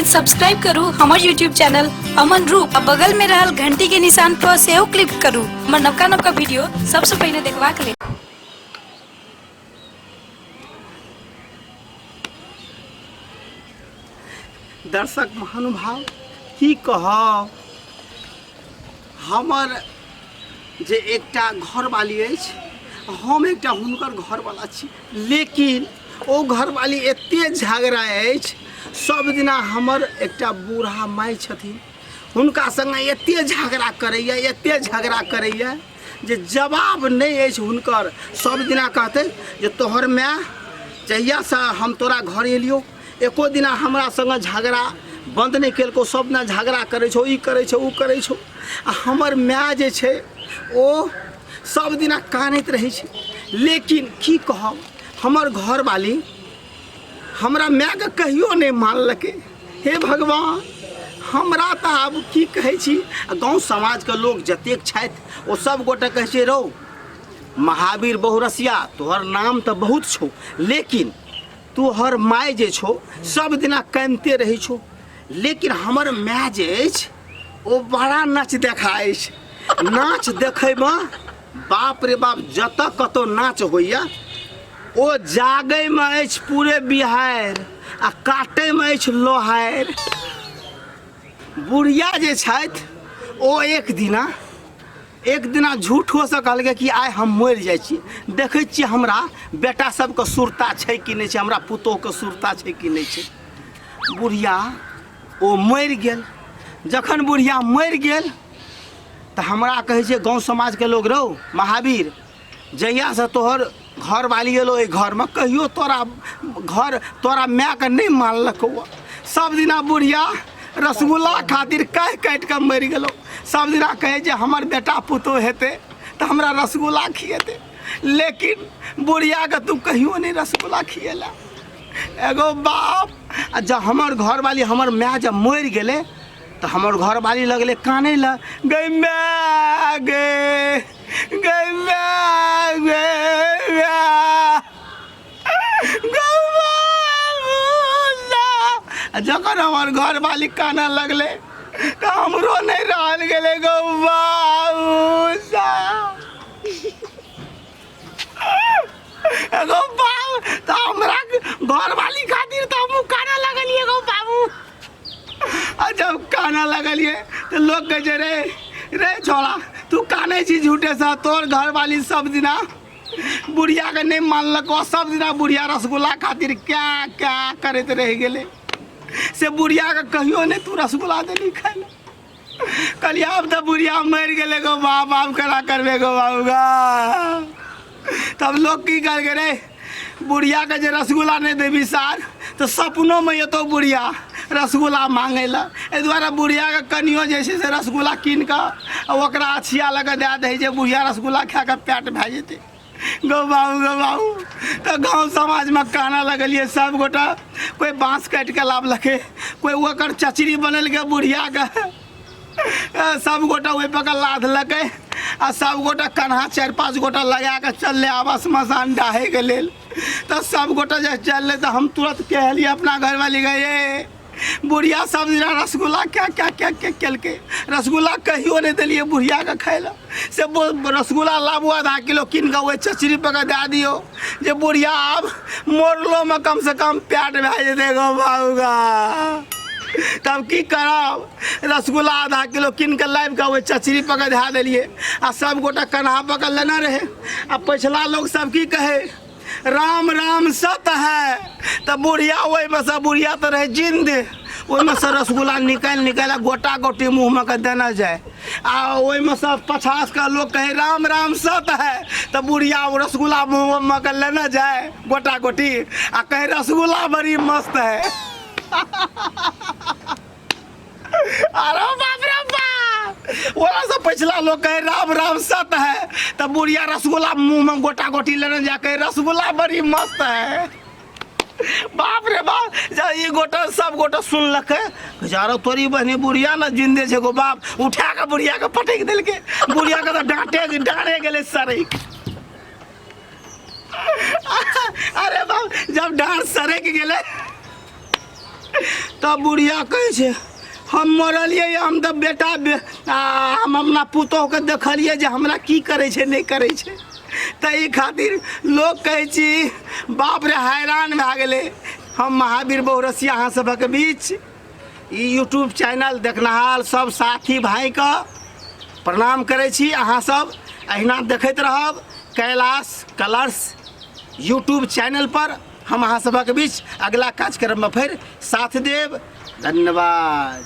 Please subscribe करू हमार YouTube channel अमन रूप। बगल में रहल घंटी के निशान पर सेहो क्लिक करू हमार नवका नवका वीडियो सबसे पहले देखवा के लिए। दर्शक महानुभाव की कहब, हमर जे एकटा घरवाली अछि, हम एकटा हुनकर घरवाला छी, लेकिन ओ घरवाली एते झगड़ा अछि। सब दिना हमर एकटा बूढ़ा माय छथिन, हुनका संगे एते झगड़ा करैया, एते झगड़ा करैया जे जवाब नहीं अछि हुनकर। सब दिना कहते जे तोहर माय जहियासँ हम तोरा घर एलियो एको दिना हमरा संगे झगड़ा बंद नहीं केलको, सब दिना झगड़ा करे छो, ई करे छो, ऊ करे छो। आ हमर माय जे छै ओ सब दिना कानैत रहै छै। लेकिन की कहब, हमर घरवाली हमरा माय के कहियो नहीं मानलकै। हे भगवान, हमरा तो आब की कहै छी, गाँव समाज के लोग जतेक छथि ओ सब गोटे कहै छै रौ महावीर बहुरसिया, तोहर नाम तो बहुत छो, लेकिन तोहर माय जे छो सब दिना कानिते रहै छो। लेकिन हमर माय जे अछि ओ बड़ा नाच देखाइ छै। नाच देखैमे बाप रे बाप, जतऽ कतौ नाच होइया ओ जागैमे अछि पूरे बिहार आ काटैमे अछि लोहार। बुढ़िया जे छथि ओ एक दिना झूठोसँ कहलकै कि आइ हम मरि जाइ छी। देखै छियै हमरा बेटा सबके सुरता छै कि नहीं छै, हमरा पुतोहके सुरता छै कि नहीं छै। बुढ़िया ओ मरि गेल। जखन बुढ़िया मरि गेल तऽ हमरा कहै छै गाँव समाजके लोग रौ महावीर, जहियासँ तोहर घरवाली एलो एहि घरमे कहियो तोरा माय के नहीं मानलकौ। सब दिना बुढ़िया रसगुल्ला खातिर कहि काटि कऽ मरि गेलो। सब दिना कहे जे हमर बेटा पुतोह हेतै तऽ हमरा रसगुल्ला खिएतै, लेकिन बुढ़िया के तू कहियो नहीं रसगुल्ला खिएला। एगो बाप, जब हमर घरवाली हमर माय जब मरि गेलै तो हमर घरवाली लगले काने ल, गई माय गे, गई माय गे, जखन हमर घरवाली काना लगले तो हमरो नहीं रहल गेले। गौ बाबूसा, एगो बाबू तो हमरा घरवाली खातिर तो हम काना लगलिए गो बाबू। आ जब काना लगलिए तो लोग कहे छै रे छोड़ा तू काने छी झूठे सा, तोर घरवाली सब दिना बुढ़िया के नहीं मानलको, सब दिना बुढ़िया रसगुल्ला खातिर क्या क्या करते रह गेले। से बुढ़िया के कहियो नहीं तू रसगुल्ला देली खाए। कहलिए अब तो बुढ़िया मर गेले गो बाप, आप करा करबे गो बाबूगा। तब लोग की कर गे रे, बुढ़िया के जे रसगुल्ला नहीं देवी सार तो सपनों में ये तो बुढ़िया रसगुल्ला मांगे ला। ए द्वारा बुढ़िया के कनियो जैसे से रसगुल्ला कीन कर ओकरा अछिया लगा दे दे जे बुढ़िया रसगुल्ला खा के पेट भए जेते। गो बाबू तो गाँव समाज में काना लगलिए सब गोटा। कोई बाँस काट के लाभ लखे, कोई ओकर चचरी बनल के बुढ़िया के, सब गोटा वही पर लाद लगे आ सब गोटा कन्हा 4-5 गोटा लगा के चल आवा स्मशान डाहे के लेल। तो सब गोटा जब चल तो हम तुरंत कहलिए अपना घरवाली गए बुढ़िया सब दिना रसगुल्ला क्या क्या क्या क्या केलके, रसगुल्ला कहियो नहीं दिलिए बुढ़िया के खाएला। से रसगुल्ला लाबू आधा किलो कीन के वही चचरी पर दे दियो जे बुढ़िया अब मोरलो में कम से कम पेट भे जेते गो बाबूगा। तब की करब, रसगुल्ला आधा किलो कीन के लाइब के वही चचरी पर दे दिलिए आ सब गोटा कन्हा पकड़ लेना रहे। आ पिछला लोग सब की कहे राम राम सत है, तो बुढ़िया वही में से बुढ़िया तो रहे जिंद, वही में से रसगुल्ला निकाल गोटा गोटी मुँह में के देना जाए। आ वही में से 50 का लोग कहे राम राम सत है, तो बुढ़िया वो रसगुल्ला मुँह में के लेना जाए गोटा गोटी आ कहे रसगुल्ला बड़ी मस्त है। अरे बाप रे बाप, वो सब पिछला लोग कहे राम राम सत है, तब बुढ़िया रसगुल्ला मुंह में गोटा गोटी लेने जाके रसगुल्ला बड़ी मस्त है। बाप रे बाप, जब ये गोटा सब गोटा सुन लखे जारो तोरी बहनी बुढ़िया ना जिंदे छे गो बाप, उठा के बुढ़िया के पटक दिल के, बुढ़िया के तो डांटे गेले सरे। अरे बाप, जब डांट सरे के गेले तब बुढ़िया कहै छै हम मरलियै हम तऽ बेटा हम अपना पुतोहके देखलियै जे हमरा की करै छै नहि करै छै ताहि खातिर लोग कहै छी बाप रे हैरान भए गेलै। हम महावीर बहुरसिया अहाँ सभक बीच ई यूट्यूब चैनल देखनिहार सब साथी भाइके प्रणाम करै छी। अहाँ सब अहिना देखैत रहब कैलाश कलर्स यूट्यूब चैनल पर। हम अहाँ सभक बीच अगला कार्यक्रममे फेर साथ देब। धन्यवाद।